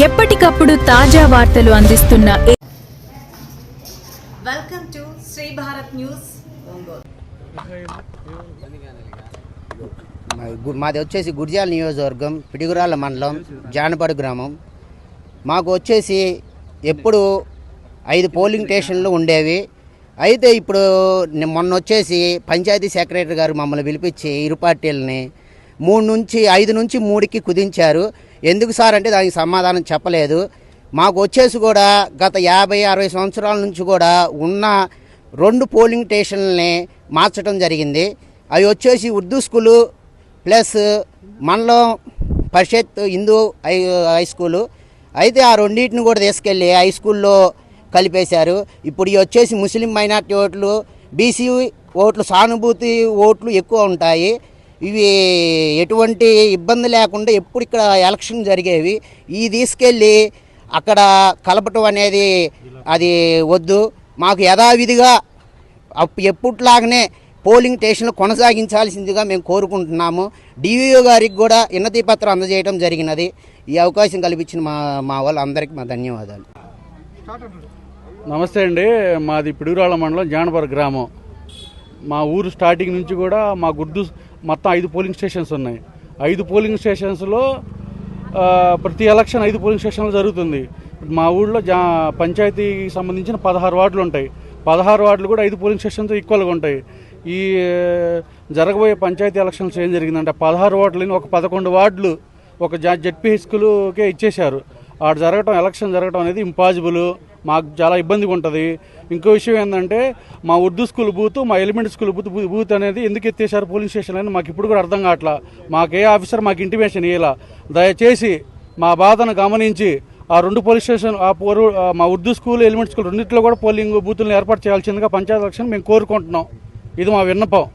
ఎప్పటికప్పుడు తాజా వార్తలు అందిస్తున్న welcome to Shri Bharat news Ongole. మాది వచ్చేసి గుర్జాల నియోజకవర్గం పిడుగురాళ్ళ మండలం జానపడు గ్రామం. మాకు వచ్చేసి ఎప్పుడు 5 పోలింగ్ స్టేషన్లు ఉండేవి. అయితే ఇప్పుడు మొన్న వచ్చేసి పంచాయతీ సెక్రటరీ గారు మమ్మల్ని పిలిపించి ఇరు పార్టీలని 5 నుంచి 3కి కుదించారు. ఎందుకు సార్ అంటే దానికి సమాధానం చెప్పలేదు. మాకు వచ్చేసి కూడా గత 50-60 సంవత్సరాల నుంచి కూడా ఉన్న 2 పోలింగ్ స్టేషన్లని మార్చడం జరిగింది. అవి వచ్చేసి ఉర్దూ స్కూలు ప్లస్ మండలం పరిషత్ హిందూ హై స్కూలు. అయితే ఆ రెండింటిని కూడా తీసుకెళ్ళి హై స్కూల్లో కలిపేశారు. ఇప్పుడు ఇవి వచ్చేసి ముస్లిం మైనార్టీ ఓట్లు, బీసీ ఓట్లు, సానుభూతి ఓట్లు ఎక్కువ ఉంటాయి. ఇవి ఎటువంటి ఇబ్బంది లేకుండా ఎప్పుడు ఇక్కడ ఎలక్షన్ జరిగేవి. ఇవి తీసుకెళ్ళి అక్కడ కలపటం అనేది అది వద్దు. మాకు యథావిధిగా ఎప్పుట్లాగానే పోలింగ్ స్టేషన్లు కొనసాగించాల్సిందిగా మేము కోరుకుంటున్నాము. డివిఓ గారికి కూడా వినతి పత్రం అందజేయడం జరిగినది. ఈ అవకాశం కల్పించిన మా వాళ్ళందరికీ మా ధన్యవాదాలు. నమస్తే అండి. మాది పిడుగురాళ్ళ మండలం జానపర గ్రామం. మా ఊరు స్టార్టింగ్ నుంచి కూడా మా గుర్తు మొత్తం 5 పోలింగ్ స్టేషన్స్ ఉన్నాయి. 5 పోలింగ్ స్టేషన్స్లో ప్రతి ఎలక్షన్ 5 పోలింగ్ స్టేషన్లు జరుగుతుంది. మా ఊళ్ళో పంచాయతీకి సంబంధించిన 16 వార్డులు ఉంటాయి. 16 వార్డులు కూడా 5 పోలింగ్ స్టేషన్స్ ఈక్వల్గా ఉంటాయి. ఈ జరగబోయే పంచాయతీ ఎలక్షన్స్ ఏం జరిగిందంటే 16 వార్డులని ఒక 11 వార్డులు ఒక జడ్పీ స్కూలుకే ఇచ్చేశారు. ఎలక్షన్ జరగడం అనేది ఇంపాసిబుల్. మాకు చాలా ఇబ్బందిగా ఉంటుంది. ఇంకో విషయం ఏంటంటే మా ఉర్దూ స్కూల్ బూత్, మా ఎలిమెంటరీ స్కూల్ బూత్ అనేది ఎందుకు ఎత్తేసారు పోలింగ్ స్టేషన్ అని మాకు ఇప్పుడు కూడా అర్థం కావట్లా. మాకే ఆఫీసర్ మాకు ఇంటిమేషన్ ఇవ్వాల. దయచేసి మా బాధను గమనించి ఆ 2 పోలీస్ స్టేషన్ మా ఉర్దూ స్కూల్, ఎలిమెంటరీ స్కూల్ రెండింటిలో కూడా పోలింగ్ బూతులను ఏర్పాటు చేయాల్సిందిగా పంచాయతీ ఎలక్షన్ మేము కోరుకుంటున్నాం. ఇది మా విన్నపం.